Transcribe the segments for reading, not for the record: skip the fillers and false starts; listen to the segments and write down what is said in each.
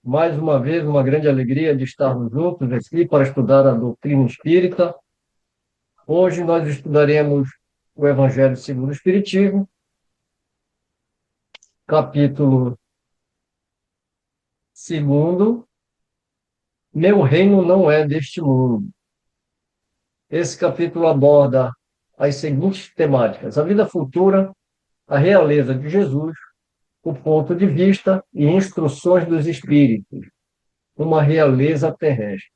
Mais uma vez, uma grande alegria de estarmos juntos aqui para estudar a doutrina espírita. Hoje nós estudaremos o Evangelho segundo o Espiritismo, capítulo segundo. Meu reino não é deste mundo. Esse capítulo aborda as seguintes temáticas: a vida futura, a realeza de Jesus, o ponto de vista e instruções dos espíritos, uma realeza terrestre.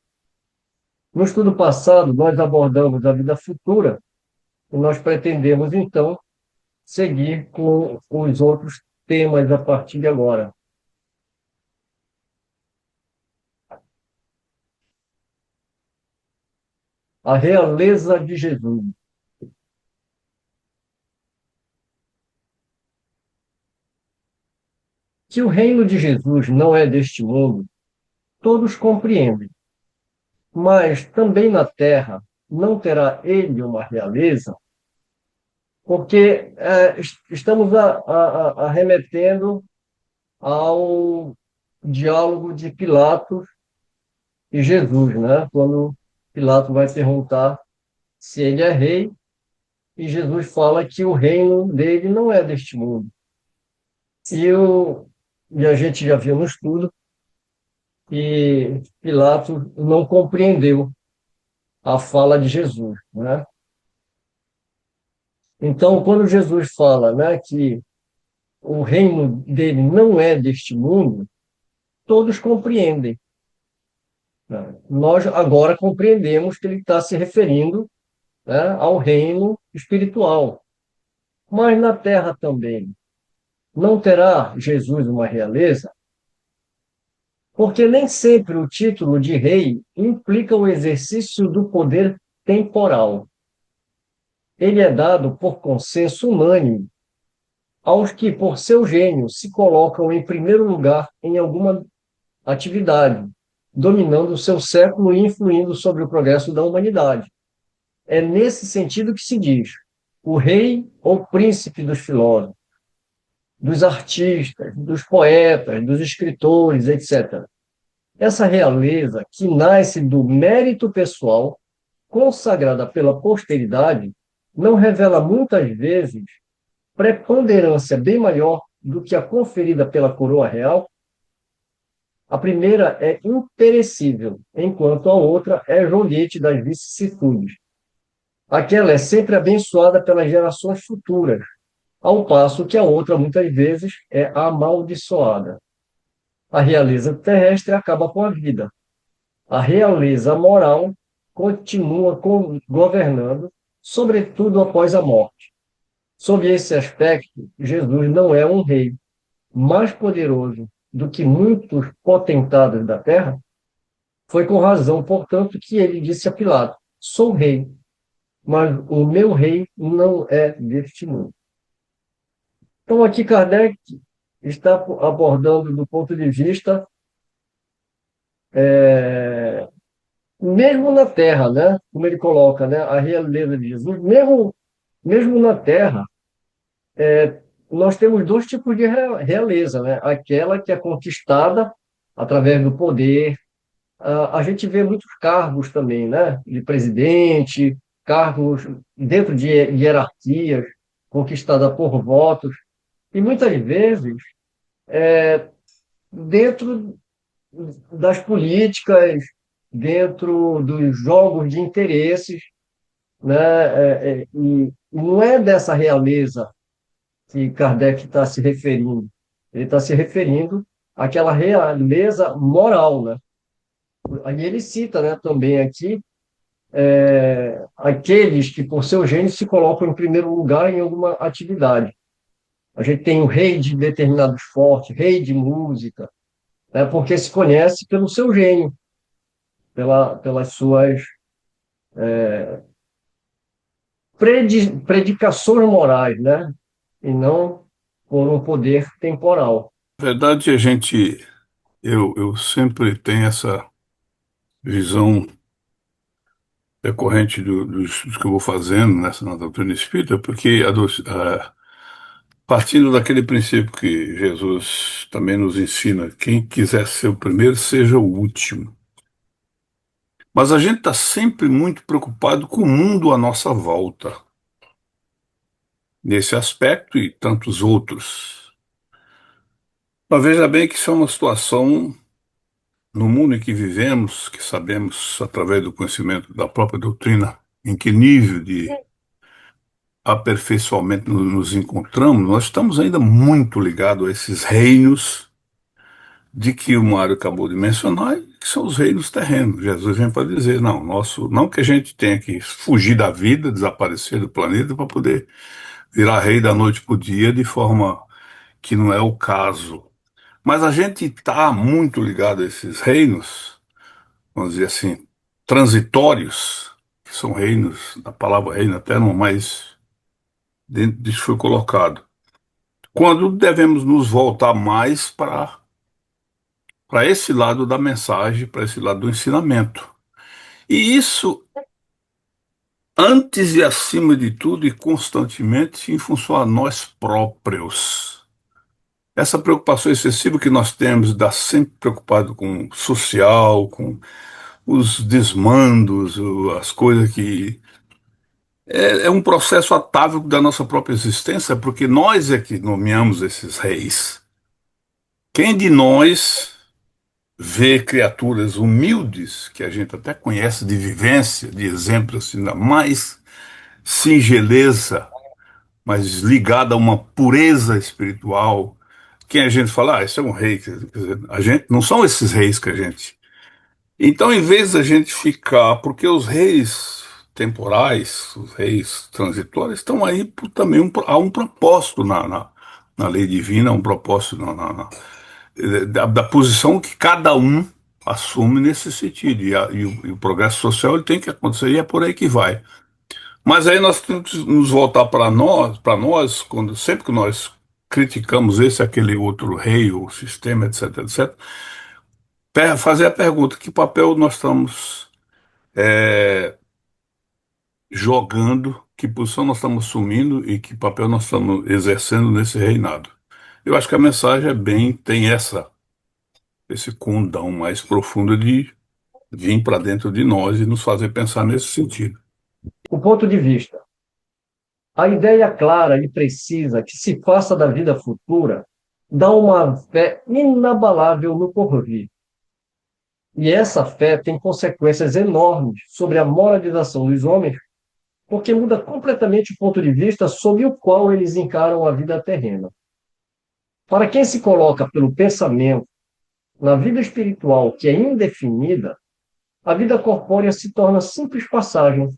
No estudo passado, nós abordamos a vida futura e nós pretendemos, então, seguir com os outros temas a partir de agora. A realeza de Jesus. Que o reino de Jesus não é deste mundo, todos compreendem, mas também na terra não terá ele uma realeza, porque estamos arremetendo ao diálogo de Pilatos e Jesus, né? Quando Pilatos vai perguntar se ele é rei, e Jesus fala que o reino dele não é deste mundo. E, e a gente já viu no estudo que Pilatos não compreendeu a fala de Jesus, né? Então, quando Jesus fala, né, que o reino dele não é deste mundo, todos compreendem, né? Nós agora compreendemos que ele está se referindo, né, ao reino espiritual, mas na terra também. Não terá Jesus uma realeza? Porque nem sempre o título de rei implica o exercício do poder temporal. Ele é dado por consenso unânime aos que, por seu gênio, se colocam em primeiro lugar em alguma atividade, dominando o seu século e influindo sobre o progresso da humanidade. É nesse sentido que se diz: o rei ou príncipe dos filósofos, dos artistas, dos poetas, dos escritores, etc. Essa realeza, que nasce do mérito pessoal, consagrada pela posteridade, não revela muitas vezes preponderância bem maior do que a conferida pela coroa real? A primeira é imperecível, enquanto a outra é joguete das vicissitudes. Aquela é sempre abençoada pelas gerações futuras, ao passo que a outra, muitas vezes, é amaldiçoada. A realeza terrestre acaba com a vida. A realeza moral continua governando, sobretudo após a morte. Sob esse aspecto, Jesus não é um rei mais poderoso do que muitos potentados da terra. Foi com razão, portanto, que ele disse a Pilatos: sou rei, mas o meu rei não é deste mundo. Então, aqui Kardec está abordando do ponto de vista, mesmo na Terra, né? Como ele coloca, né? A realeza de Jesus, mesmo na Terra, nós temos dois tipos de realeza, né? Aquela que é conquistada através do poder. A gente vê muitos cargos também, né? De presidente, cargos dentro de hierarquias, conquistada por votos, e muitas vezes dentro das políticas, dentro dos jogos de interesses, né? E não é dessa realeza que Kardec está se referindo. Ele está se referindo àquela realeza moral, né? Aí ele cita, né, também aqui aqueles que, por seu gênio, se colocam em primeiro lugar em alguma atividade. A gente tem o rei de determinado esporte, rei de música, né, porque se conhece pelo seu gênio, pelas suas predicações morais, né, e não por um poder temporal. Na verdade, eu sempre tenho essa visão decorrente dos que eu vou fazendo na doutrina espírita, porque partindo daquele princípio que Jesus também nos ensina, quem quiser ser o primeiro, seja o último. Mas a gente está sempre muito preocupado com o mundo à nossa volta, nesse aspecto e tantos outros. Mas veja bem que isso é uma situação, no mundo em que vivemos, que sabemos através do conhecimento da própria doutrina, em que nível de aperfeiçoamento nos encontramos, nós estamos ainda muito ligados a esses reinos de que o Mário acabou de mencionar, que são os reinos terrenos. Jesus vem para dizer, não, não que a gente tenha que fugir da vida, desaparecer do planeta para poder virar rei da noite para o dia, de forma que não é o caso. Mas a gente está muito ligado a esses reinos, vamos dizer assim, transitórios, que são reinos, a palavra reino até não mais dentro disso foi colocado. Quando devemos nos voltar mais para esse lado da mensagem, para esse lado do ensinamento. E isso, antes e acima de tudo e constantemente, em função a nós próprios. Essa preocupação excessiva que nós temos de estar sempre preocupado com o social, com os desmandos, as coisas que. É um processo atávico da nossa própria existência, porque nós é que nomeamos esses reis. Quem de nós vê criaturas humildes, que a gente até conhece de vivência, de exemplos assim, da mais singeleza, mas ligada a uma pureza espiritual, quem a gente fala, esse é um rei, quer dizer, a gente, não são esses reis que a gente. Então, em vez da gente ficar, porque os reis temporais, os reis transitórios, estão aí também há um propósito na lei divina, há um propósito da posição que cada um assume nesse sentido. E o progresso social ele tem que acontecer e é por aí que vai. Mas aí nós temos que nos voltar para nós, quando sempre que nós criticamos esse, aquele outro rei, o sistema, etc, etc, fazer a pergunta: que papel nós estamos jogando, que posição nós estamos assumindo e que papel nós estamos exercendo nesse reinado? Eu acho que a mensagem tem esse condão mais profundo de vir para dentro de nós e nos fazer pensar nesse sentido. O ponto de vista. A ideia clara e precisa que se faça da vida futura dá uma fé inabalável no porvir. E essa fé tem consequências enormes sobre a moralização dos homens, porque muda completamente o ponto de vista sob o qual eles encaram a vida terrena. Para quem se coloca pelo pensamento na vida espiritual que é indefinida, a vida corpórea se torna simples passagem,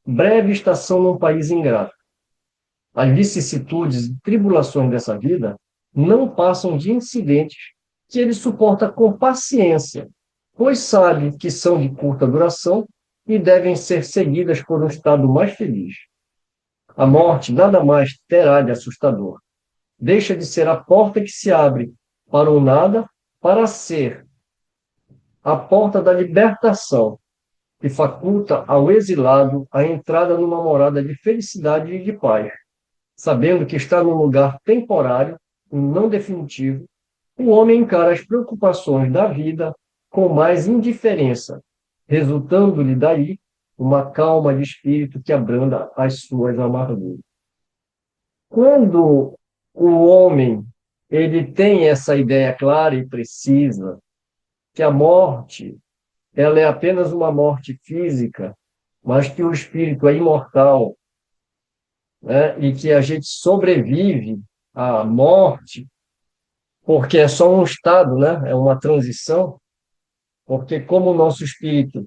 breve estação num país ingrato. As vicissitudes e tribulações dessa vida não passam de incidentes que ele suporta com paciência, pois sabe que são de curta duração e devem ser seguidas por um estado mais feliz. A morte nada mais terá de assustador. Deixa de ser a porta que se abre para o nada, para ser a porta da libertação, que faculta ao exilado a entrada numa morada de felicidade e de paz, sabendo que está num lugar temporário e não definitivo. O homem encara as preocupações da vida com mais indiferença, resultando-lhe daí uma calma de espírito que abranda as suas amarguras. Quando o homem ele tem essa ideia clara e precisa que a morte ela é apenas uma morte física, mas que o espírito é imortal, né? E que a gente sobrevive à morte, porque é só um estado, né? É uma transição, porque como o nosso espírito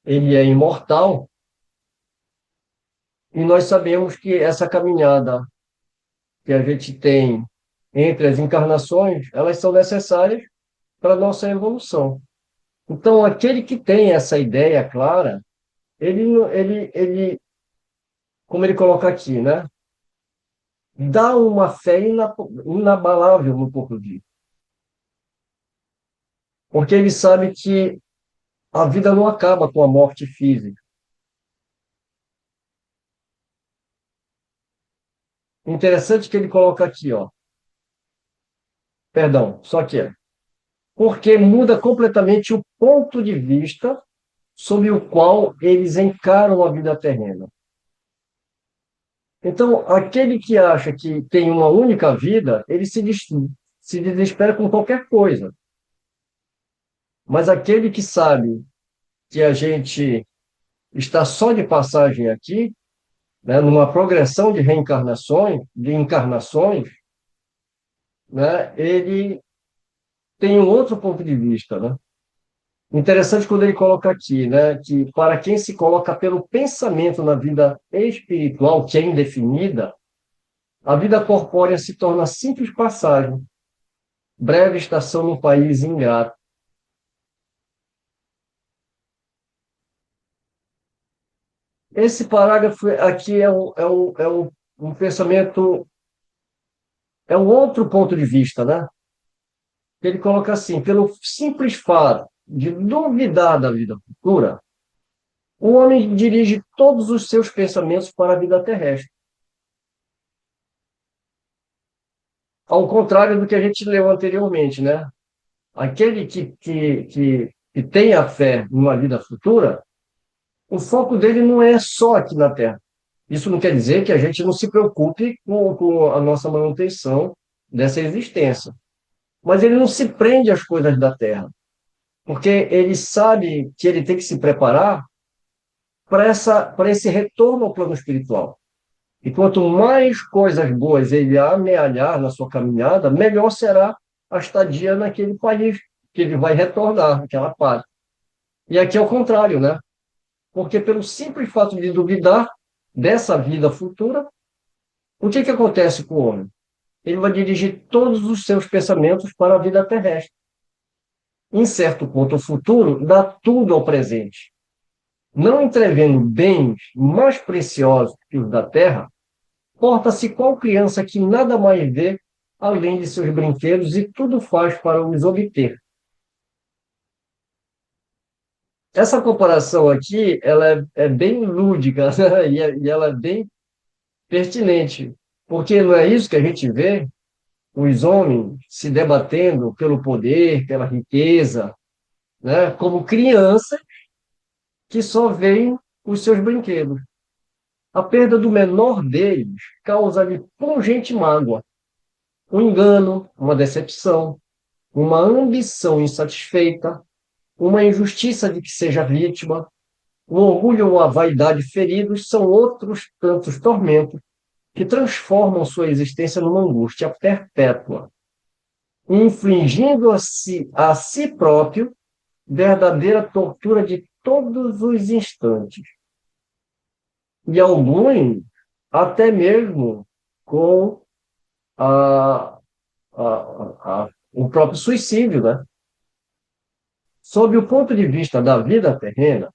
ele é imortal, e nós sabemos que essa caminhada que a gente tem entre as encarnações, elas são necessárias para a nossa evolução. Então, aquele que tem essa ideia clara, ele, como ele coloca aqui, né? Dá uma fé inabalável no português. Porque ele sabe que a vida não acaba com a morte física. Interessante que ele coloca aqui, ó. Perdão, só que é. Porque muda completamente o ponto de vista sob o qual eles encaram a vida terrena. Então, aquele que acha que tem uma única vida, ele se desespera com qualquer coisa. Mas aquele que sabe que a gente está só de passagem aqui, né, numa progressão de reencarnações, de encarnações, né, ele tem um outro ponto de vista, né? Interessante quando ele coloca aqui, né, que para quem se coloca pelo pensamento na vida espiritual, que é indefinida, a vida corpórea se torna simples passagem, breve estação num país ingrato. Esse parágrafo aqui um pensamento, é um outro ponto de vista, né? Ele coloca assim, pelo simples fato de duvidar da vida futura, o homem dirige todos os seus pensamentos para a vida terrestre. Ao contrário do que a gente leu anteriormente, né? Aquele que tem a fé numa vida futura, o foco dele não é só aqui na Terra. Isso não quer dizer que a gente não se preocupe com a nossa manutenção dessa existência. Mas ele não se prende às coisas da Terra, porque ele sabe que ele tem que se preparar para esse retorno ao plano espiritual. E quanto mais coisas boas ele amealhar na sua caminhada, melhor será a estadia naquele país que ele vai retornar, aquela pátria. E aqui é o contrário, né? Porque pelo simples fato de duvidar dessa vida futura, o que acontece com o homem? Ele vai dirigir todos os seus pensamentos para a vida terrestre. Em certo ponto, o futuro dá tudo ao presente. Não entrevendo bens mais preciosos que os da terra, porta-se qual criança que nada mais vê além de seus brinquedos e tudo faz para os obter. Essa comparação aqui, ela é bem lúdica, né? E ela é bem pertinente, porque não é isso que a gente vê, os homens se debatendo pelo poder, pela riqueza, né? Como crianças que só veem os seus brinquedos. A perda do menor deles causa-lhe pungente mágoa, um engano, uma decepção, uma ambição insatisfeita, uma injustiça de que seja vítima, o orgulho ou a vaidade feridos são outros tantos tormentos que transformam sua existência numa angústia perpétua, infligindo a si próprio verdadeira tortura de todos os instantes. E alguns até mesmo com a, o próprio suicídio, né? Sob o ponto de vista da vida terrena,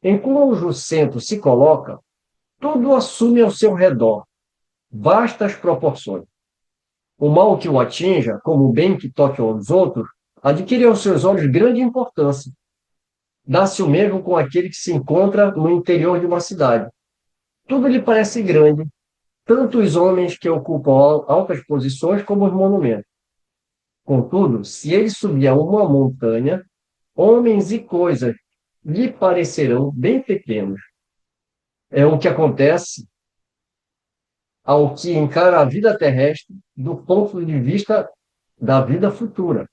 em cujo centro se coloca, tudo assume ao seu redor vastas proporções. O mal que o atinja, como o bem que toque aos outros, adquire aos seus olhos grande importância. Dá-se o mesmo com aquele que se encontra no interior de uma cidade. Tudo lhe parece grande, tanto os homens que ocupam altas posições como os monumentos. Contudo, se ele subir a uma montanha, homens e coisas lhe parecerão bem pequenos. É o que acontece ao que encara a vida terrestre do ponto de vista da vida futura.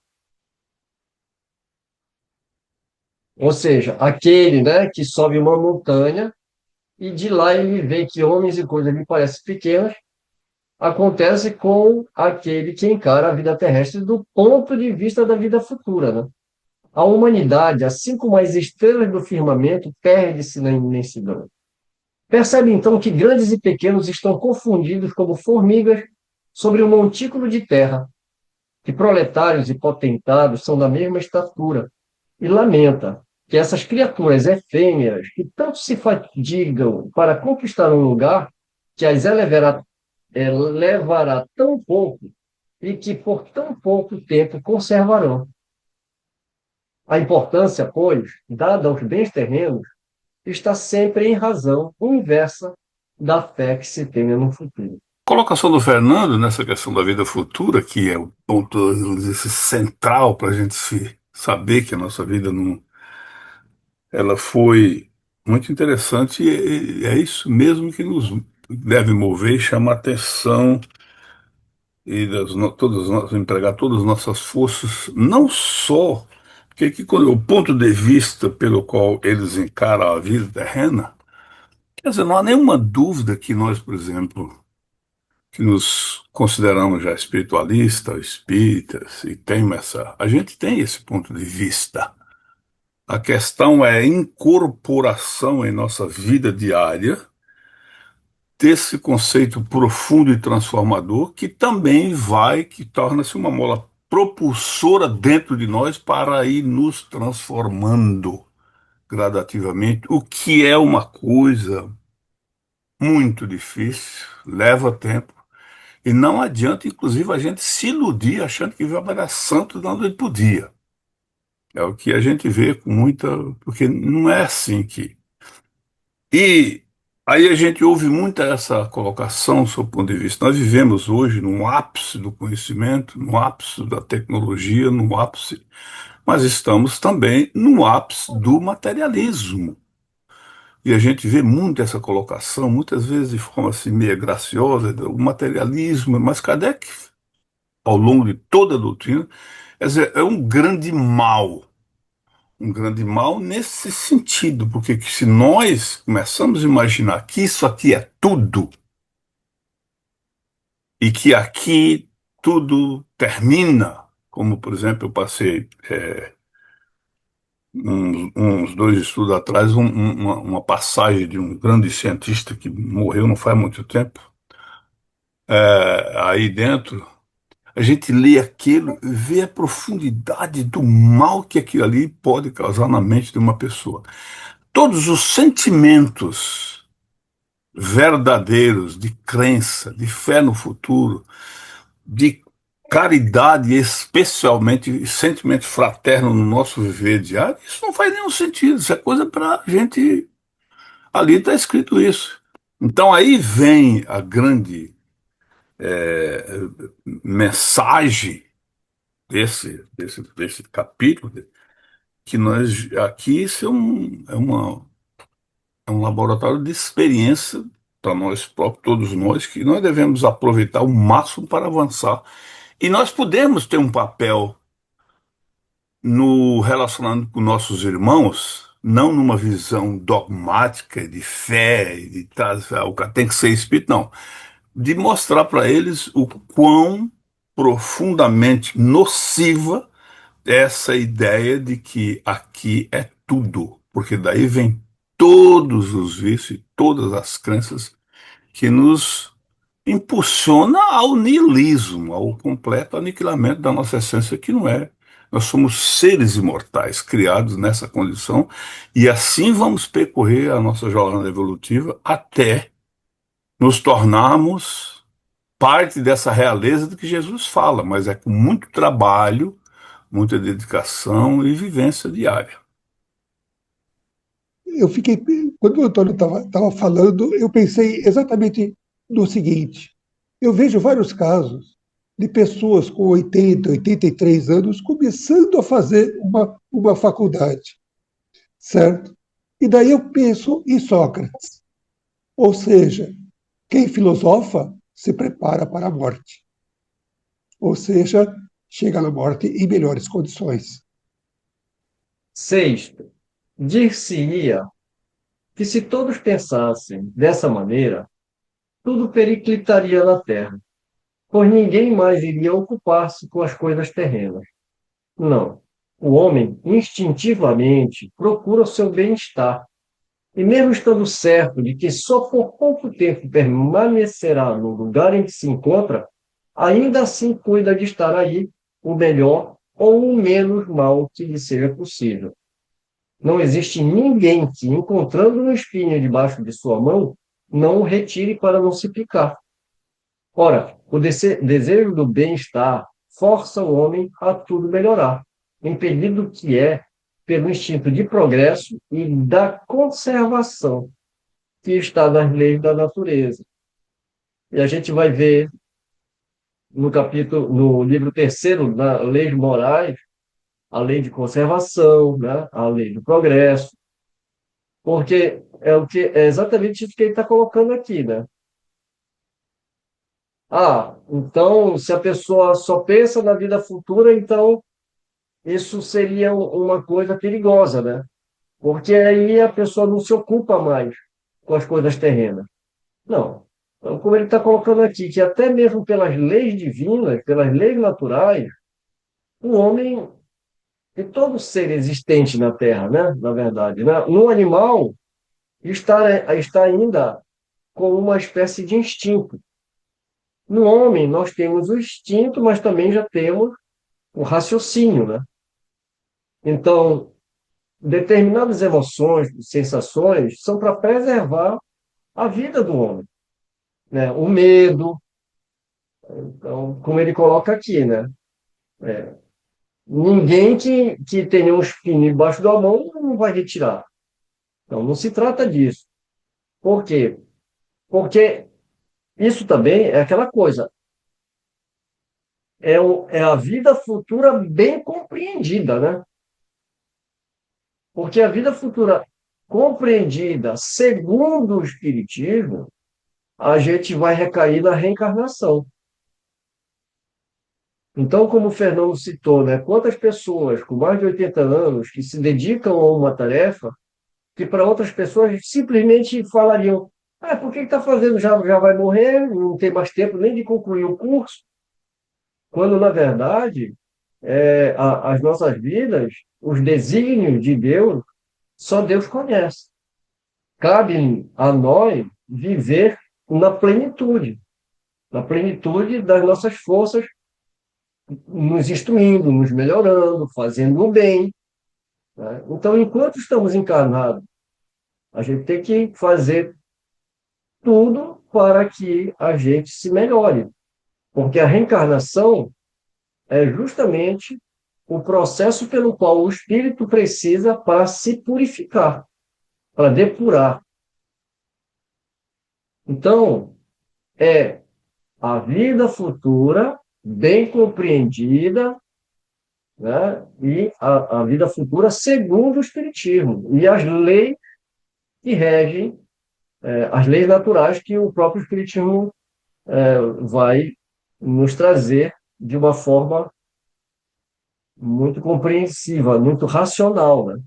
Ou seja, aquele, né, que sobe uma montanha e de lá ele vê que homens e coisas lhe parecem pequenas, acontece com aquele que encara a vida terrestre do ponto de vista da vida futura, né? A humanidade, assim como as estrelas do firmamento, perde-se na imensidão. Percebe então que grandes e pequenos estão confundidos como formigas sobre um montículo de terra, que proletários e potentados são da mesma estatura, e lamenta que essas criaturas efêmeras, que tanto se fatigam para conquistar um lugar que as levará tão pouco e que por tão pouco tempo conservarão. A importância, pois, dada aos bens terrenos, está sempre em razão inversa da fé que se tenha no futuro. colocação do Fernando nessa questão da vida futura, que é o ponto central para a gente saber que a nossa vida não, ela foi muito interessante e é isso mesmo que nos deve mover e chamar atenção e todas nós empregar todas as nossas forças, não só porque aqui, o ponto de vista pelo qual eles encaram a vida terrena, quer dizer, não há nenhuma dúvida que nós, por exemplo, que nos consideramos já espiritualistas, espíritas, e tem a gente tem esse ponto de vista. A questão é a incorporação em nossa vida diária desse conceito profundo e transformador, que também que torna-se uma mola propulsora dentro de nós para ir nos transformando gradativamente, o que é uma coisa muito difícil, leva tempo. E não adianta, inclusive, a gente se iludir achando que vai virar santo da noite pro dia. É o que a gente vê com muita. Porque não é assim que. E aí a gente ouve muito essa colocação, do seu ponto de vista. Nós vivemos hoje no ápice do conhecimento, no ápice da tecnologia, no ápice. Mas estamos também no ápice do materialismo. E a gente vê muito essa colocação, muitas vezes de forma assim meio graciosa, o materialismo, mas Kardec, ao longo de toda a doutrina, quer dizer, é um grande mal nesse sentido, porque se nós começamos a imaginar que isso aqui é tudo, e que aqui tudo termina, como, por exemplo, eu passei uns dois estudos atrás, uma passagem de um grande cientista que morreu não faz muito tempo, aí dentro, a gente lê aquilo e vê a profundidade do mal que aquilo ali pode causar na mente de uma pessoa. Todos os sentimentos verdadeiros de crença, de fé no futuro, de caridade, especialmente sentimento fraterno no nosso viver diário, isso não faz nenhum sentido. Isso é coisa para a gente. Ali está escrito isso. Então aí vem a grande mensagem desse capítulo, que nós aqui isso é um laboratório de experiência para nós próprios, todos nós, que nós devemos aproveitar o máximo para avançar. E nós podemos ter um papel no relacionamento com nossos irmãos, não numa visão dogmática de fé, o cara tem que ser espírito, não. De mostrar para eles o quão profundamente nociva essa ideia de que aqui é tudo, porque daí vem todos os vícios, todas as crenças que nos impulsiona ao niilismo, ao completo aniquilamento da nossa essência, que não é. Nós somos seres imortais, criados nessa condição, e assim vamos percorrer a nossa jornada evolutiva até nos tornarmos parte dessa realeza do que Jesus fala, mas é com muito trabalho, muita dedicação e vivência diária. Eu fiquei, quando o Antônio estava falando, eu pensei exatamente no seguinte: eu vejo vários casos de pessoas com 80, 83 anos começando a fazer uma faculdade, certo? E daí eu penso em Sócrates, ou seja, quem filosofa se prepara para a morte, ou seja, chega na morte em melhores condições. Sexto, dir-se-ia que se todos pensassem dessa maneira, tudo periclitaria na Terra, pois ninguém mais iria ocupar-se com as coisas terrenas. Não. O homem, instintivamente, procura o seu bem-estar, e mesmo estando certo de que só por pouco tempo permanecerá no lugar em que se encontra, ainda assim cuida de estar aí o melhor ou o menos mal que lhe seja possível. Não existe ninguém que, encontrando um espinho debaixo de sua mão, não o retire para não se picar. Ora, o desejo do bem-estar força o homem a tudo melhorar, impedido que é pelo instinto de progresso e da conservação que está nas leis da natureza. E a gente vai ver no livro terceiro, da Leis Morais, a lei de conservação, né? A lei do progresso, porque é exatamente isso que ele está colocando aqui, né? Ah, então, se a pessoa só pensa na vida futura, então isso seria uma coisa perigosa, né? Porque aí a pessoa não se ocupa mais com as coisas terrenas. Não. Então, como ele está colocando aqui, que até mesmo pelas leis divinas, pelas leis naturais, o homem e todo ser existente na Terra, né? Na verdade, né? No animal está ainda com uma espécie de instinto. No homem, nós temos o instinto, mas também já temos o raciocínio, né? Então, determinadas emoções, sensações, são para preservar a vida do homem, né? O medo, então, como ele coloca aqui, né? Ninguém que tenha um espinho embaixo da mão não vai retirar. Então, não se trata disso. Por quê? Porque isso também é aquela coisa, é a vida futura bem compreendida, né? Porque a vida futura compreendida segundo o Espiritismo, a gente vai recair na reencarnação. Então, como o Fernando citou, né, quantas pessoas com mais de 80 anos que se dedicam a uma tarefa que para outras pessoas simplesmente falariam: ah, por que está fazendo? Já vai morrer, não tem mais tempo nem de concluir o curso. Quando, na verdade, as nossas vidas, os desígnios de Deus, só Deus conhece. Cabe a nós viver na plenitude das nossas forças, nos instruindo, nos melhorando, fazendo o bem, né? Então, enquanto estamos encarnados, a gente tem que fazer tudo para que a gente se melhore, porque a reencarnação é justamente o processo pelo qual o espírito precisa para se purificar, para depurar. Então, é a vida futura bem compreendida, né? E a vida futura segundo o Espiritismo e as leis que regem, as leis naturais que o próprio Espiritismo vai nos trazer de uma forma muito compreensiva, muito racional, né?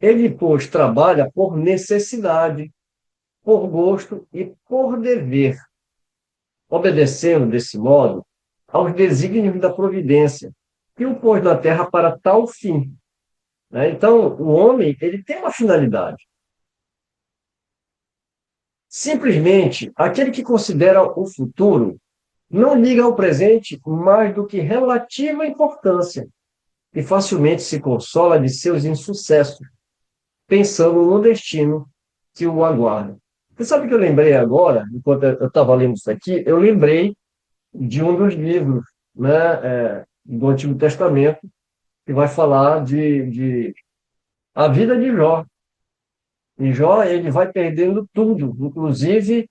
Ele, pois, trabalha por necessidade, por gosto e por dever, obedecendo, desse modo, aos desígnios da providência, que o pôs na terra para tal fim, né? Então, o homem, ele tem uma finalidade. Simplesmente, aquele que considera o futuro não liga ao presente mais do que relativa importância e facilmente se consola de seus insucessos, pensando no destino que o aguarda. Você sabe que eu lembrei agora, enquanto eu estava lendo isso aqui, eu lembrei de um dos livros, né, do Antigo Testamento, que vai falar de a vida de Jó. E Jó, ele vai perdendo tudo, inclusive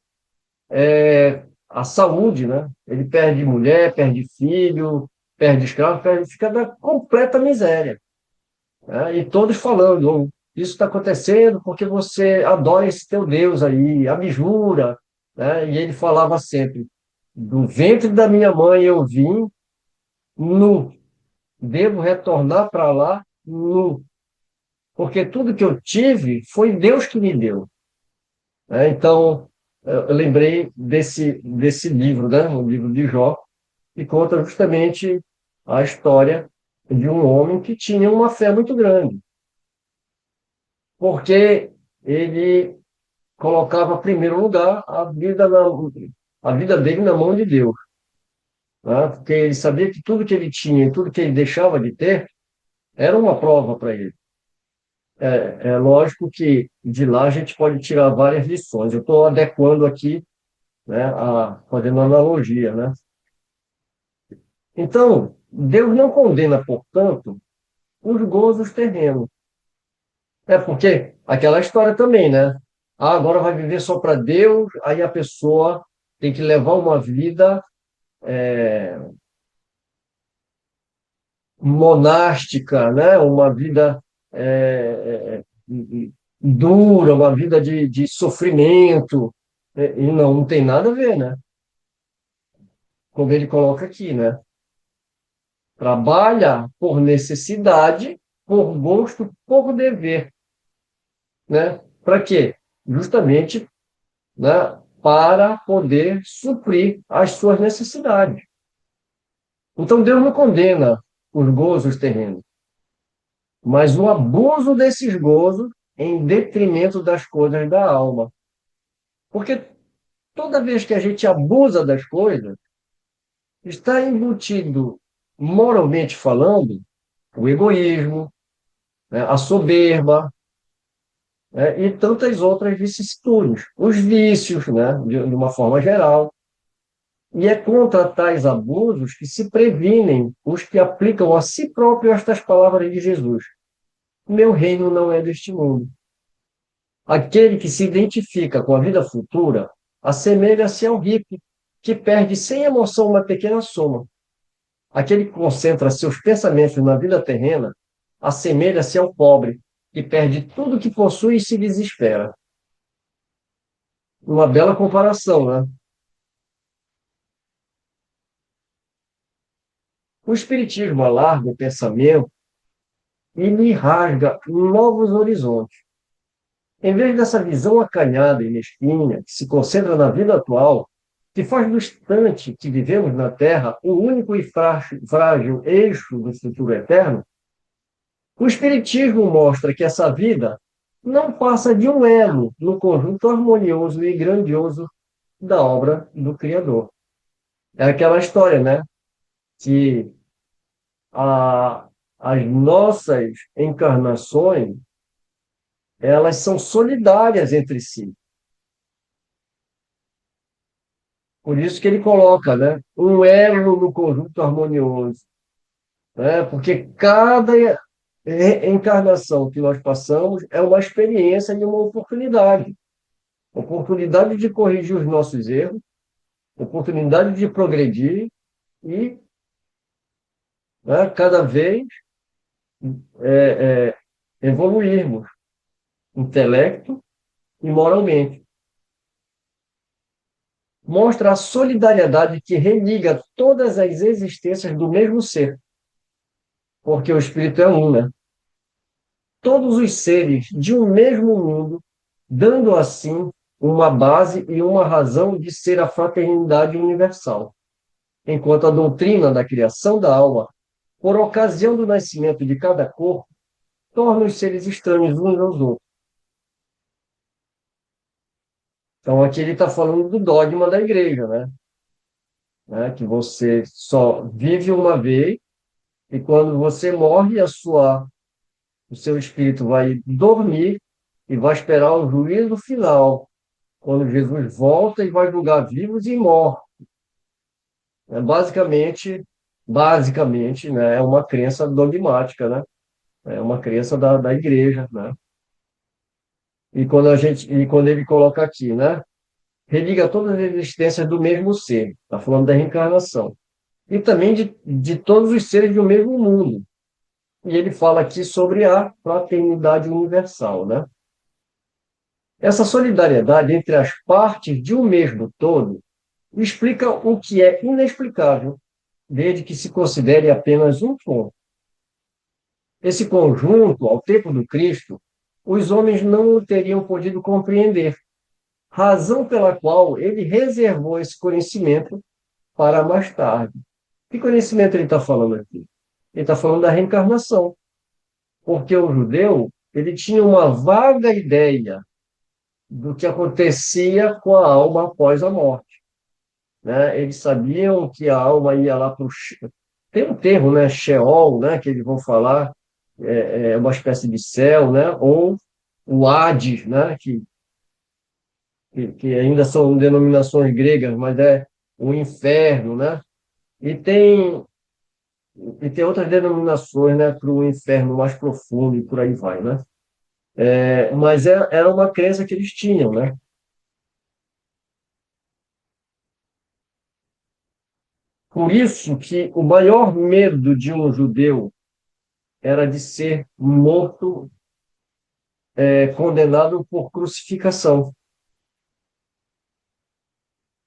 a saúde, né? Ele perde mulher, perde filho, perde escravo, fica na completa miséria, né? E todos falando: "Oh, isso está acontecendo porque você adora esse teu Deus aí, abjura", né? E ele falava sempre: do ventre da minha mãe eu vim nu, devo retornar para lá nu, porque tudo que eu tive foi Deus que me deu, né? Então, eu lembrei desse livro, né? O livro de Jó, que conta justamente a história de um homem que tinha uma fé muito grande, porque ele colocava em primeiro lugar a vida dele na mão de Deus, né? Porque ele sabia que tudo que ele tinha e tudo que ele deixava de ter era uma prova para ele. É lógico que de lá a gente pode tirar várias lições. Eu estou adequando aqui, né, fazendo analogia, né? Então, Deus não condena, portanto, os gozos terrenos. É porque aquela história também, né? Ah, agora vai viver só para Deus, aí a pessoa tem que levar uma vida monástica, né? Uma vida dura, uma vida de sofrimento. E não tem nada a ver, né? Como ele coloca aqui, né? Trabalha por necessidade, por gosto, por dever, né? Para quê? Justamente, né? Para poder suprir as suas necessidades. Então Deus não condena os gozos terrenos, mas o abuso desses gozos em detrimento das coisas da alma. Porque toda vez que a gente abusa das coisas, está embutido, moralmente falando, o egoísmo, né, a soberba, né, e tantas outras vicissitudes, os vícios, né, de uma forma geral. E é contra tais abusos que se previnem os que aplicam a si próprio estas palavras de Jesus: meu reino não é deste mundo. Aquele que se identifica com a vida futura assemelha-se ao rico, que perde sem emoção uma pequena soma. Aquele que concentra seus pensamentos na vida terrena assemelha-se ao pobre, que perde tudo que possui e se desespera. Uma bela comparação, né? O Espiritismo alarga o pensamento e lhe rasga novos horizontes. Em vez dessa visão acanhada e mesquinha, que se concentra na vida atual, que faz do instante que vivemos na Terra o único e frágil eixo do futuro eterno, o Espiritismo mostra que essa vida não passa de um elo no conjunto harmonioso e grandioso da obra do Criador. É aquela história, né? Que a, as nossas encarnações, elas são solidárias entre si. Por isso que ele coloca, né? Um elo no conjunto harmonioso, né? Porque cada encarnação que nós passamos é uma experiência e uma oportunidade. Oportunidade de corrigir os nossos erros, oportunidade de progredir e, né, cada vez é, evoluirmos intelecto e moralmente. Mostra a solidariedade que religa todas as existências do mesmo ser, porque o espírito é um, né? Todos os seres de um mesmo mundo, dando assim uma base e uma razão de ser a fraternidade universal, enquanto a doutrina da criação da alma, por ocasião do nascimento de cada corpo, torna os seres estranhos uns aos outros. Então, aqui ele está falando do dogma da igreja, né? Que você só vive uma vez e quando você morre, o seu espírito vai dormir e vai esperar o juízo final, quando Jesus volta e vai julgar vivos e mortos. Basicamente, né, é uma crença dogmática, né? É uma crença da igreja, né? E quando ele coloca aqui, né? Religa todas as existências do mesmo ser. Está falando da reencarnação. E também de todos os seres do mesmo mundo. E ele fala aqui sobre a fraternidade universal, né? Essa solidariedade entre as partes de um mesmo todo explica o que é inexplicável, desde que se considere apenas um ponto. Esse conjunto, ao tempo do Cristo, os homens não o teriam podido compreender, razão pela qual ele reservou esse conhecimento para mais tarde. Que conhecimento ele está falando aqui? Ele está falando da reencarnação, porque o judeu ele tinha uma vaga ideia do que acontecia com a alma após a morte, né? Eles sabiam que a alma ia lá para o... Tem um termo, né? Sheol, né? Que eles vão falar, é uma espécie de céu, né? Ou o Hades, né? Que ainda são denominações gregas, mas é o inferno, né? E tem, e tem outras denominações, né? Para o inferno mais profundo e por aí vai, né? Mas era uma crença que eles tinham, né? Por isso que o maior medo de um judeu era de ser morto, condenado por crucificação.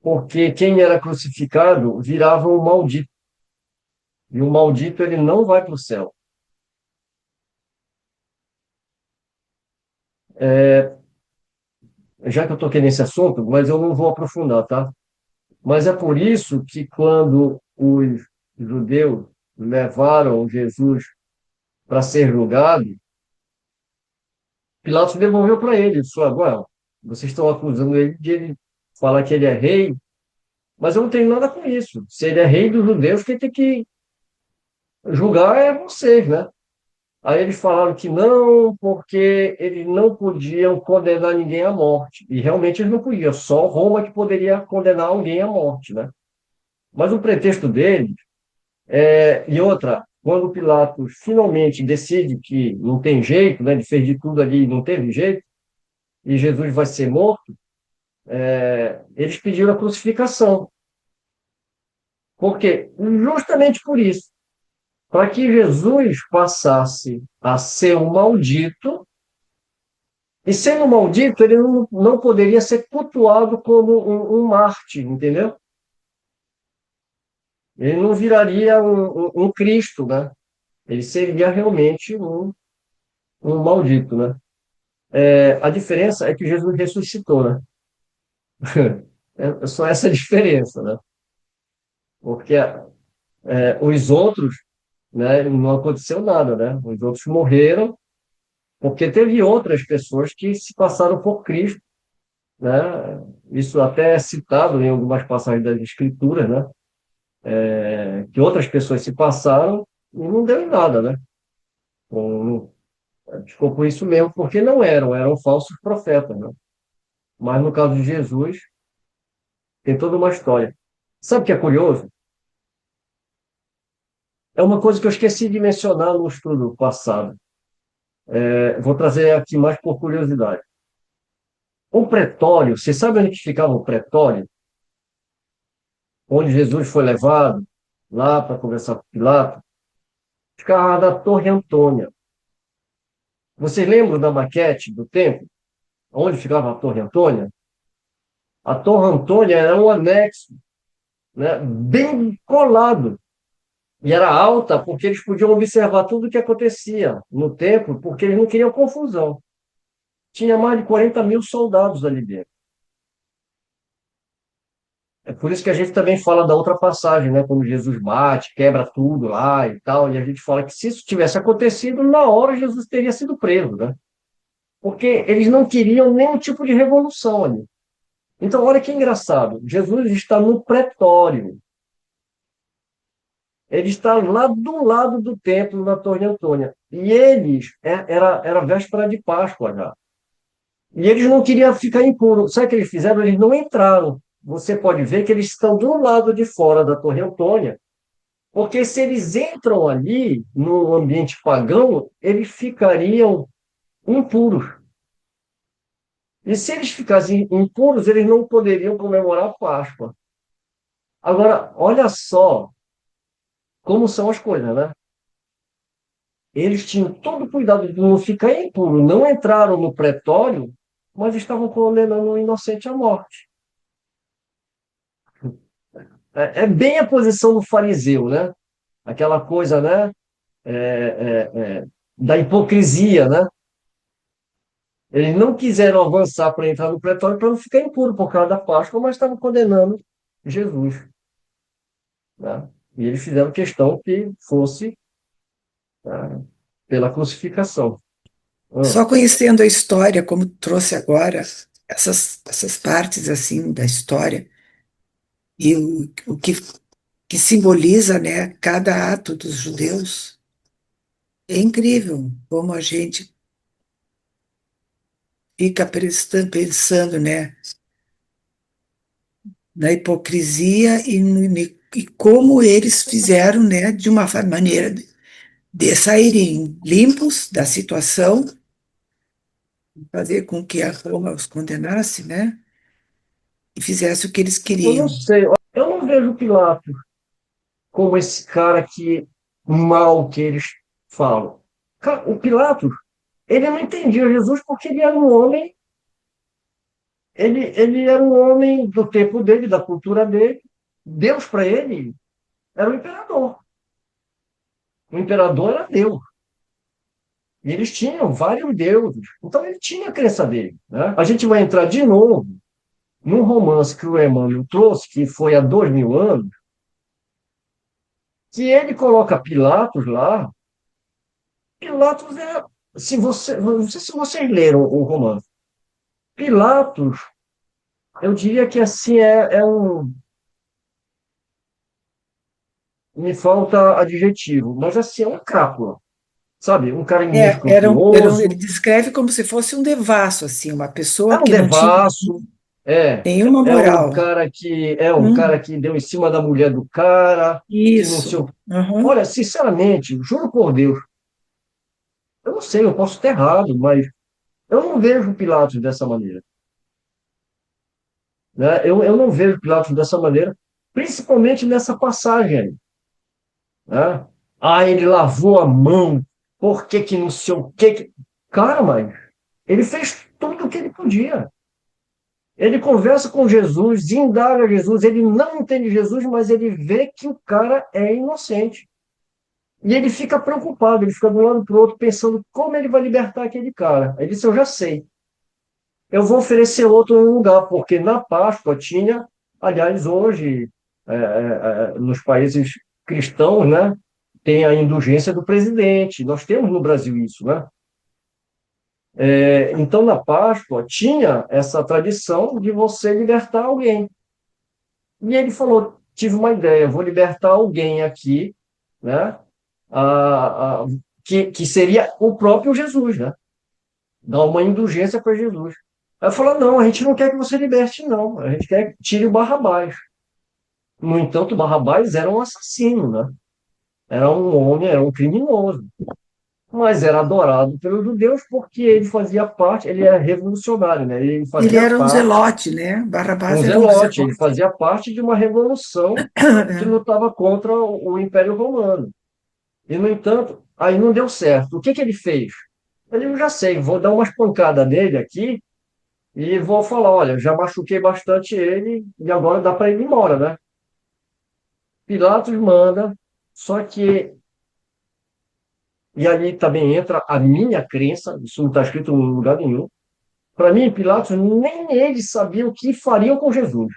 Porque quem era crucificado virava um maldito. E o maldito ele não vai para o céu. Já que eu toquei nesse assunto, mas eu não vou aprofundar, tá? Mas é por isso que quando os judeus levaram Jesus para ser julgado, Pilatos devolveu para ele. Ele falou: agora, vocês estão acusando ele de ele falar que ele é rei, mas eu não tenho nada com isso. Se ele é rei dos judeus, quem tem que julgar é vocês, né? Aí eles falaram que não, porque eles não podiam condenar ninguém à morte. E realmente eles não podiam, só Roma que poderia condenar alguém à morte, né? Mas o pretexto deles e outra, quando Pilatos finalmente decide que não tem jeito, né? Ele fez de tudo ali, e não teve jeito, e Jesus vai ser morto, eles pediram a crucificação. Por quê? Justamente por isso, para que Jesus passasse a ser um maldito. E sendo maldito, ele não poderia ser cultuado como um Marte, entendeu? Ele não viraria um Cristo, né? Ele seria realmente um maldito, né? A diferença é que Jesus ressuscitou, né? É só essa a diferença, né? Porque os outros, né, não aconteceu nada, né? Os outros morreram porque teve outras pessoas que se passaram por Cristo, né? Isso até é citado em algumas passagens das Escrituras, né? Que outras pessoas se passaram e não deu em nada, né? Não- Ficou por isso mesmo, porque não eram falsos profetas, né? Mas no caso de Jesus, tem toda uma história. Sabe o que é curioso? É uma coisa que eu esqueci de mencionar no estudo passado. Vou trazer aqui mais por curiosidade. O pretório, você sabe onde que ficava o pretório? Onde Jesus foi levado lá para conversar com Pilatos? Ficava na Torre Antônia. Vocês lembram da maquete do templo? Onde ficava a Torre Antônia? A Torre Antônia era um anexo, né, bem colado. E era alta porque eles podiam observar tudo o que acontecia no templo, porque eles não queriam confusão. Tinha mais de 40 mil soldados ali dentro. É por isso que a gente também fala da outra passagem, né? Quando Jesus bate, quebra tudo lá e tal, e a gente fala que se isso tivesse acontecido, na hora Jesus teria sido preso, né? Porque eles não queriam nenhum tipo de revolução ali. Então, olha que engraçado. Jesus está no pretório. Ele está lá do lado do templo da Torre Antônia. E eles, era véspera de Páscoa já. E eles não queriam ficar impuros. Sabe o que eles fizeram? Eles não entraram. Você pode ver que eles estão do lado de fora da Torre Antônia, porque se eles entram ali, no ambiente pagão, eles ficariam impuros. E se eles ficassem impuros, eles não poderiam comemorar a Páscoa. Agora, olha só como são as coisas, né? Eles tinham todo o cuidado de não ficar impuro, não entraram no pretório, mas estavam condenando o inocente à morte. É bem a posição do fariseu, né? Aquela coisa, né? É, da hipocrisia, né? Eles não quiseram avançar para entrar no pretório para não ficar impuro por causa da Páscoa, mas estavam condenando Jesus, né? E eles fizeram questão que fosse, né, pela crucificação. Ah, Só conhecendo a história, como trouxe agora, essas partes assim da história, e o que simboliza, né, cada ato dos judeus, é incrível como a gente fica pensando, né, na hipocrisia e como eles fizeram, né, de uma maneira de saírem limpos da situação fazer com que a Roma os condenasse, né? E fizesse o que eles Eu não queriam. sei, eu não vejo Pilatos como esse cara que mal que eles falam. Cara, o Pilatos, ele não entendia Jesus porque ele era um homem, ele era um homem do tempo dele, da cultura dele. Deus para ele era o imperador. O imperador era Deus. E eles tinham vários deuses. Então ele tinha a crença dele, né? A gente vai entrar de novo num romance que o Emmanuel trouxe, que foi há 2000 anos, que ele coloca Pilatos lá. Pilatos é. Se você, não sei se vocês leram o romance. Pilatos, eu diria que assim é um. Me falta adjetivo, mas assim é um crápula, sabe? Um cara Ele inescrupuloso, descreve como se fosse um devasso, assim, uma é pessoa um que não tinha devasso, é. nenhuma É um moral. cara que é um Hum, cara que deu em cima da mulher do cara, que não sei isso. o. Uhum. Olha, sinceramente, juro por Deus, eu não sei, eu posso estar errado, mas eu não vejo Pilatos dessa maneira, né? Eu não vejo Pilatos dessa maneira, principalmente nessa passagem aí, né? Ah, ele lavou a mão, por que que não sei o quê Cara, mas ele fez tudo o que ele podia. Ele conversa com Jesus, indaga Jesus, ele não entende Jesus, mas ele vê que o cara é inocente. E ele fica preocupado, ele fica de um lado para o outro, pensando como ele vai libertar aquele cara. Ele disse: Eu já sei, eu vou oferecer outro no lugar, porque na Páscoa tinha, aliás, hoje, nos países cristãos, né, tem a indulgência do presidente. Nós temos no Brasil isso, né? Então, na Páscoa, tinha essa tradição de você libertar alguém. E ele falou: tive uma ideia, vou libertar alguém aqui, né? Que seria o próprio Jesus, né? Dar uma indulgência para Jesus. Aí falou: não, a gente não quer que você liberte, não. A gente quer que tire o Barrabás. No entanto, o Barrabás era um assassino, né? Era um homem, era um criminoso. Mas era adorado pelos judeus porque ele fazia parte, ele era revolucionário, né? Ele Ele fazia era um parte, zelote, né? um Barrabás era um zelote, ele zelote. fazia parte de uma revolução que lutava contra o Império Romano. E, no entanto, aí não deu certo. O que que ele fez? Ele: eu já sei, vou dar umas pancadas nele aqui e vou falar: olha, já machuquei bastante ele e agora dá para ele ir embora, né? Pilatos manda, só que, e ali também entra a minha crença, isso não está escrito em lugar nenhum. Para mim, Pilatos, nem ele sabia o que fariam com Jesus.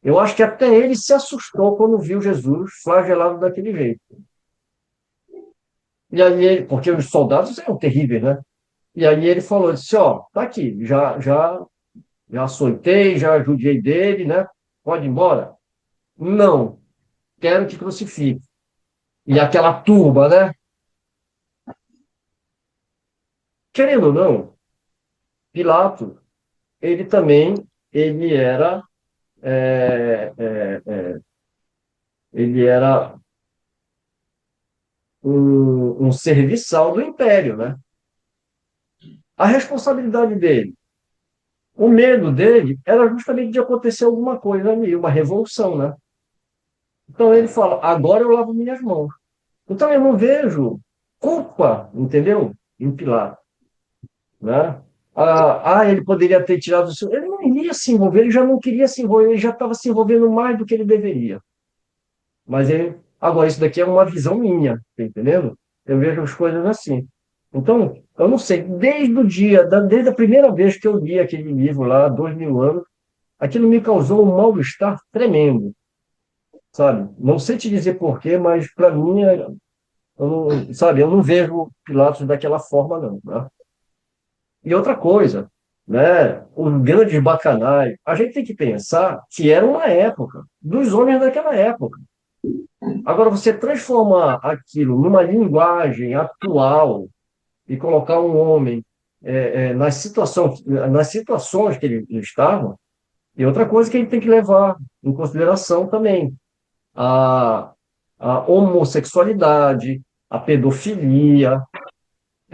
Eu acho que até ele se assustou quando viu Jesus flagelado daquele jeito. E aí, porque os soldados eram terríveis, né? E aí ele falou: disse, ó, tá aqui, já açoitei, já judiei dele, né? Pode ir embora? Não, quero que crucifique. E aquela turba, né? Querendo ou não, Pilato, ele também, ele era, é, é, é, ele era um serviçal do império, né? A responsabilidade dele, o medo dele era justamente de acontecer alguma coisa ali, uma revolução, né? Então ele fala: agora eu lavo minhas mãos. Então eu não vejo culpa, entendeu? Em Pilatos, né? Ele poderia ter tirado o seu. Ele não iria se envolver, ele já não queria se envolver, ele já estava se envolvendo mais do que ele deveria. Mas ele. Agora, isso daqui é uma visão minha, tá entendendo? Eu vejo as coisas assim. Então, eu não sei, desde o dia, desde a primeira vez que eu li aquele livro lá, há 2000 anos, aquilo me causou um mal-estar tremendo, sabe? Não sei te dizer porquê, mas para mim, eu não, sabe, eu não vejo Pilatos daquela forma, não, né? E outra coisa, né? Os grandes bacanais, a gente tem que pensar que era uma época, dos homens daquela época. Agora, você transformar aquilo numa linguagem atual e colocar um homem nas situações que ele estava, e outra coisa que a gente tem que levar em consideração também, a, a homossexualidade, a pedofilia,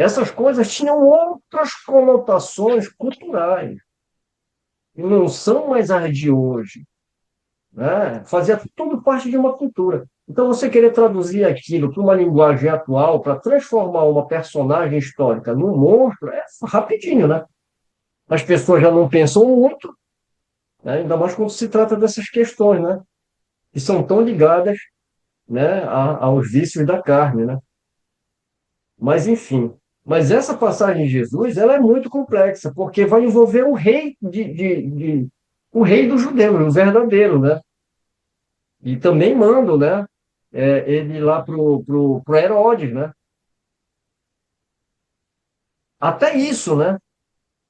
essas coisas tinham outras conotações culturais, que não são mais as de hoje, né? Fazia tudo parte de uma cultura. Então, você querer traduzir aquilo para uma linguagem atual, para transformar uma personagem histórica num monstro, é rapidinho, né? As pessoas já não pensam muito, né? Ainda mais quando se trata dessas questões, né? Que são tão ligadas, né, aos vícios da carne, né? Mas, enfim. Mas essa passagem de Jesus, ela é muito complexa, porque vai envolver o rei o rei dos judeus, o verdadeiro, né? E também mandam, né, ele lá pro Herodes, né? Até isso, né?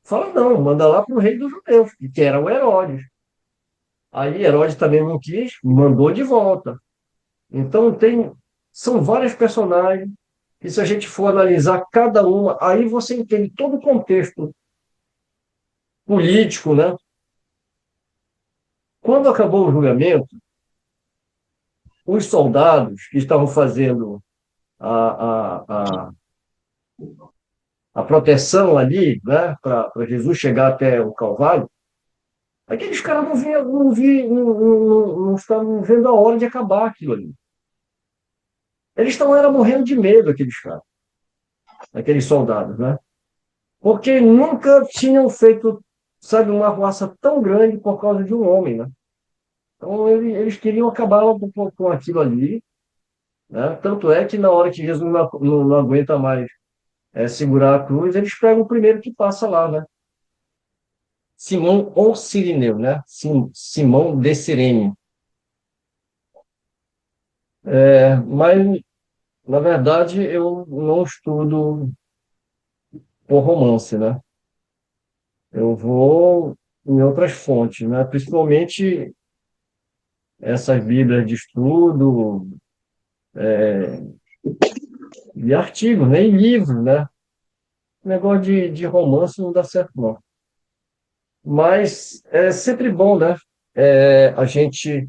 Fala, não, manda lá pro rei dos judeus, que era o Herodes. Aí Herodes também não quis, mandou de volta. Então são vários personagens, e se a gente for analisar cada uma, aí você entende todo o contexto político, né? Quando acabou o julgamento, os soldados que estavam fazendo a, a, a, a proteção ali, né, para Jesus chegar até o Calvário, aqueles caras não estavam vendo a hora de acabar aquilo ali. Eles estavam era morrendo de medo, aqueles caras, aqueles soldados, né? Porque nunca tinham feito, sabe, uma arruaça tão grande por causa de um homem, né? Então eles queriam acabar logo com aquilo ali, né? Tanto é que na hora que Jesus não aguenta mais segurar a cruz, eles pegam o primeiro que passa lá, né? Simão ou Cirineu, né? Simão de Cirene. Mas, na verdade, eu não estudo por romance, né? Eu vou em outras fontes, né? Principalmente essas bíblias de estudo, de artigos, né? E livros, né? O negócio de romance não dá certo, não. Mas é sempre bom, né? A gente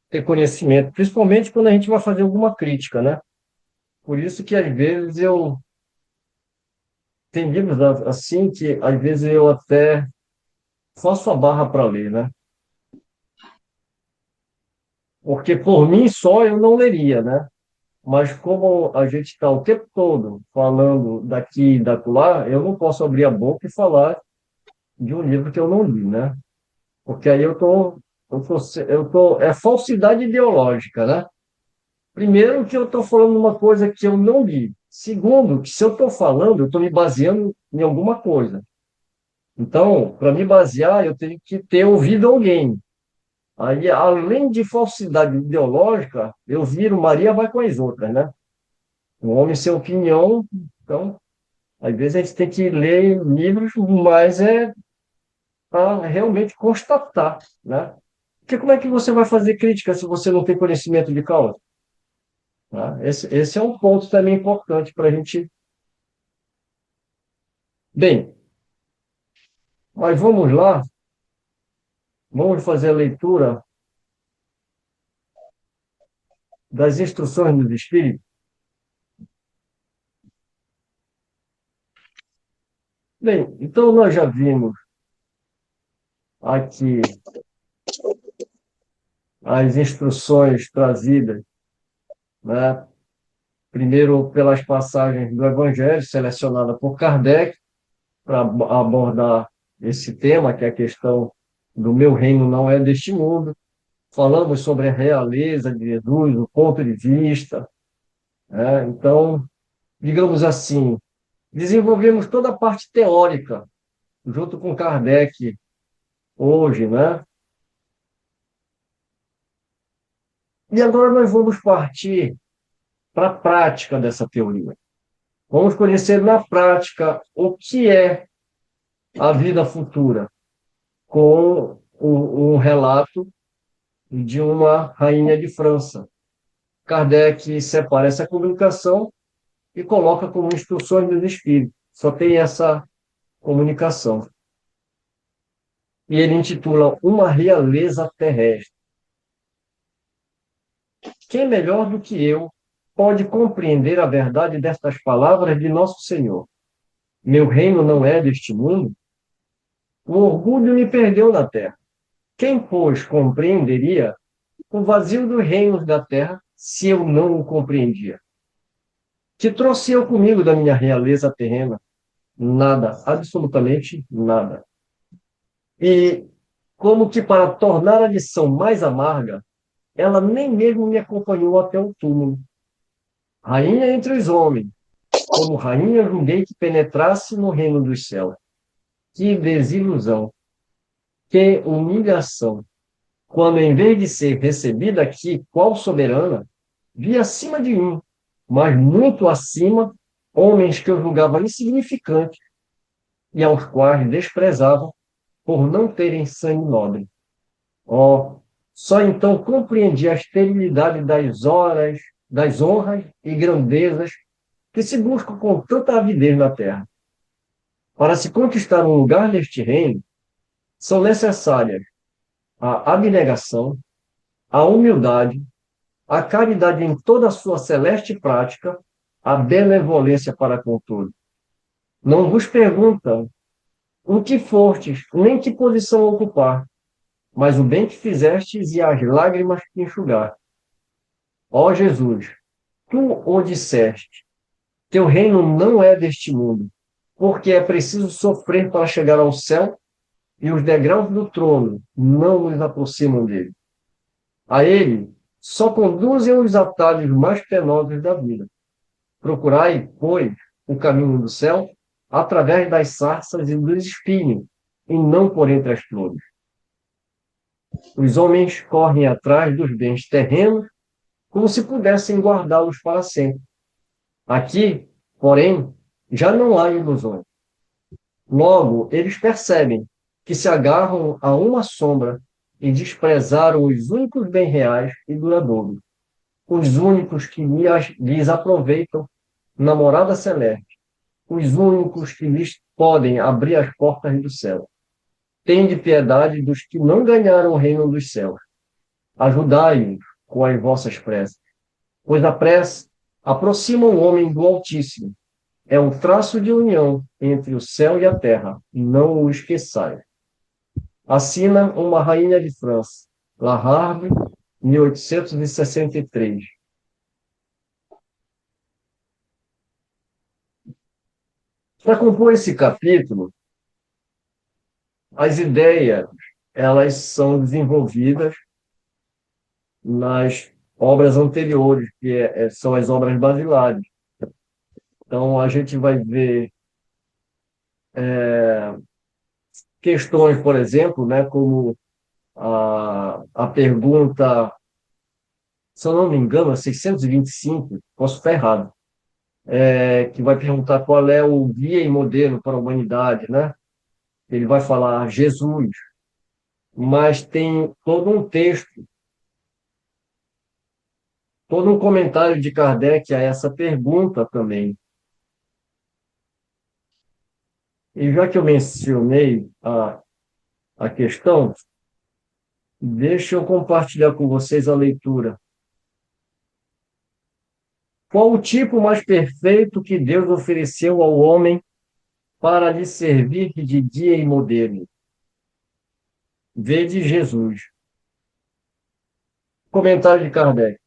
ter conhecimento, principalmente quando a gente vai fazer alguma crítica, né? Por isso que às vezes eu tem livros assim que às vezes eu até faço a barra para ler, né? Porque por mim só eu não leria, né? Mas como a gente está o tempo todo falando daqui e daquela, eu não posso abrir a boca e falar de um livro que eu não li, né? Porque aí é falsidade ideológica, né? Primeiro, que eu estou falando uma coisa que eu não li. Segundo, que se eu estou falando, eu estou me baseando em alguma coisa. Então, para me basear, eu tenho que ter ouvido alguém. Aí, além de falsidade ideológica, eu viro Maria vai com as outras, né? O homem sem opinião, então, às vezes a gente tem que ler livros, mas para realmente constatar, né? Porque como é que você vai fazer crítica se você não tem conhecimento de causa? Tá? Esse é um ponto também importante para a gente. Bem, mas vamos lá, vamos fazer a leitura das instruções dos Espíritos. Bem, então nós já vimos aqui as instruções trazidas, né? Primeiro pelas passagens do Evangelho, selecionada por Kardec, para abordar esse tema, que é a questão do meu reino não é deste mundo. Falamos sobre a realeza de Jesus, o ponto de vista, né? Então, digamos assim, desenvolvemos toda a parte teórica, junto com Kardec, hoje, né? E agora nós vamos partir para a prática dessa teoria. Vamos conhecer na prática o que é a vida futura, com um relato de uma rainha de França. Kardec separa essa comunicação e coloca como instruções dos espíritos. Só tem essa comunicação. E ele intitula Uma Realeza Terrestre. Quem melhor do que eu pode compreender a verdade destas palavras de Nosso Senhor? meu reino não é deste mundo, o orgulho me perdeu na terra. Quem, pois, compreenderia o vazio dos reinos da terra se eu não o compreendia? Que trouxe eu comigo da minha realeza terrena? Nada, absolutamente nada. E, como que para tornar a lição mais amarga, ela nem mesmo me acompanhou até o túmulo. Rainha entre os homens, como rainha julguei que penetrasse no reino dos céus. Que desilusão, que humilhação, quando em vez de ser recebida aqui qual soberana, vi acima de mim, mas muito acima, homens que eu julgava insignificantes e aos quais desprezava por não terem sangue nobre. Oh, só então compreendi a esterilidade das horas, das honras e grandezas que se buscam com tanta avidez na terra. Para se conquistar um lugar neste reino, são necessárias a abnegação, a humildade, a caridade em toda a sua celeste prática, a benevolência para com tudo. Não vos perguntam o que fostes, nem que posição ocupar, mas o bem que fizestes e as lágrimas que enxugar. Ó Jesus, tu o disseste, teu reino não é deste mundo, porque é preciso sofrer para chegar ao céu e os degraus do trono não nos aproximam dele. A ele só conduzem os atalhos mais penosos da vida. Procurai, pois, o caminho do céu através das sarças e dos espinhos, e não por entre as flores. Os homens correm atrás dos bens terrenos como se pudessem guardá-los para sempre. Aqui, porém, já não há ilusões. Logo, eles percebem que se agarram a uma sombra e desprezaram os únicos bens reais e duradouros, os únicos que lhes aproveitam na morada celeste, os únicos que lhes podem abrir as portas do céu. Tende piedade dos que não ganharam o reino dos céus. Ajudai-os com as vossas preces, pois a prece aproxima o homem do Altíssimo. É um traço de união entre o céu e a terra, não o esqueçais. Assina uma rainha de França, La Harpe, 1863. Para compor esse capítulo, as ideias elas são desenvolvidas nas obras anteriores, que são as obras basilares. Então, a gente vai ver questões, por exemplo, né, como a pergunta, se eu não me engano, é 625, posso estar errado, que vai perguntar qual é o guia e modelo para a humanidade, né? Ele vai falar Jesus, mas tem todo um texto, todo um comentário de Kardec a essa pergunta também. E já que eu mencionei a questão, deixa eu compartilhar com vocês a leitura. Qual o tipo mais perfeito que Deus ofereceu ao homem para lhe servir de guia e modelo? Vede Jesus. Comentário de Kardec.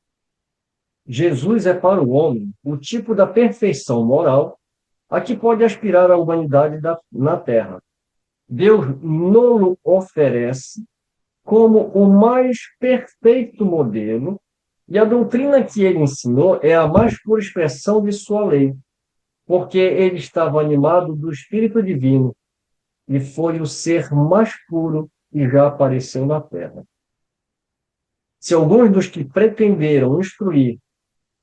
Jesus é para o homem o tipo da perfeição moral a que pode aspirar a humanidade na Terra. Deus não oferece como o mais perfeito modelo, e a doutrina que ele ensinou é a mais pura expressão de sua lei, porque ele estava animado do Espírito Divino e foi o ser mais puro que já apareceu na Terra. Se alguns dos que pretenderam instruir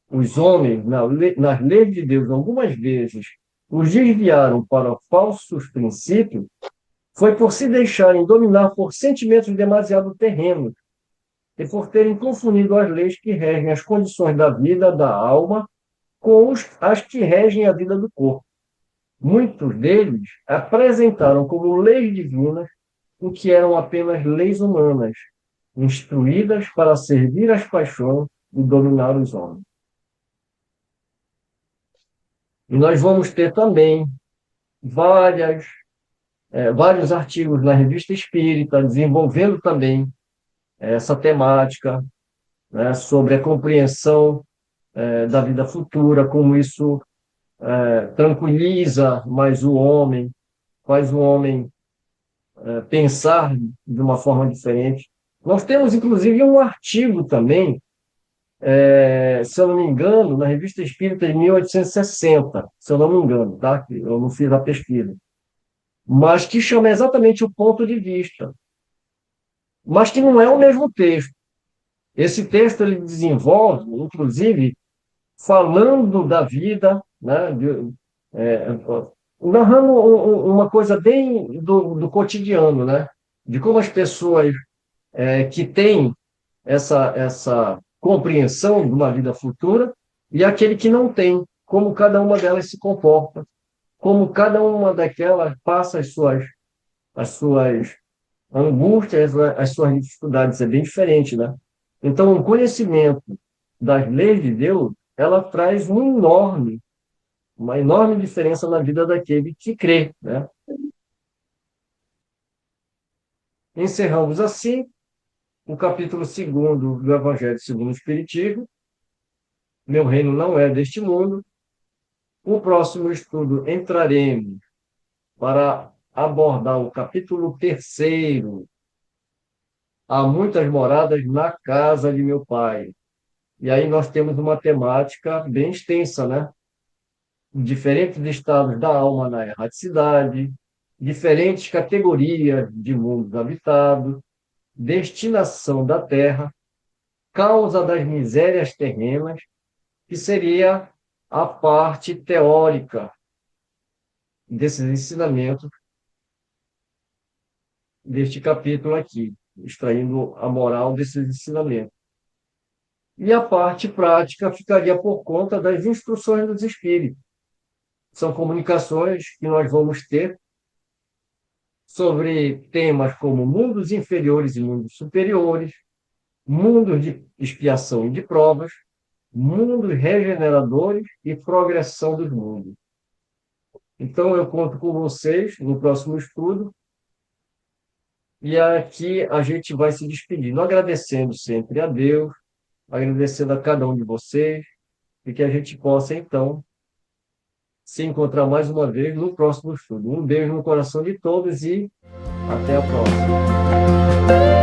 os homens nas leis de Deus algumas vezes os desviaram para falsos princípios, foi por se deixarem dominar por sentimentos demasiado terrenos e por terem confundido as leis que regem as condições da vida da alma com as que regem a vida do corpo. Muitos deles apresentaram como leis divinas o que eram apenas leis humanas, instruídas para servir as paixões e dominar os homens. E nós vamos ter também vários artigos na Revista Espírita, desenvolvendo também essa temática, né, sobre a compreensão da vida futura, como isso tranquiliza mais o homem, faz o homem pensar de uma forma diferente. Nós temos, inclusive, um artigo também, se eu não me engano, na Revista Espírita de 1860, se eu não me engano, tá? Que eu não fiz a pesquisa, mas que chama exatamente o ponto de vista, mas que não é o mesmo texto. Esse texto ele desenvolve, inclusive, falando da vida, né, é, narrando uma coisa bem do cotidiano, né, de como as pessoas que têm essa compreensão de uma vida futura e aquele que não tem, como cada uma delas se comporta, como cada uma daquelas passa as suas angústias, as suas dificuldades, é bem diferente, né? Então, o conhecimento das leis de Deus, ela traz uma enorme diferença na vida daquele que crê, né? Encerramos assim o capítulo 2º do Evangelho segundo o Espiritismo. Meu reino não é deste mundo. O próximo estudo entraremos para abordar o capítulo 3º. Há muitas moradas na casa de meu pai. E aí nós temos uma temática bem extensa, né? Diferentes estados da alma na erraticidade, diferentes categorias de mundos habitados, destinação da terra, causa das misérias terrenas, que seria a parte teórica desses ensinamentos deste capítulo aqui, extraindo a moral desses ensinamentos. E a parte prática ficaria por conta das instruções dos espíritos. São comunicações que nós vamos ter sobre temas como mundos inferiores e mundos superiores, mundos de expiação e de provas, mundos regeneradores e progressão dos mundos. Então, eu conto com vocês no próximo estudo, e aqui a gente vai se despedindo, agradecendo sempre a Deus, agradecendo a cada um de vocês, e que a gente possa, então, se encontrar mais uma vez no próximo estudo. Um beijo no coração de todos e até a próxima.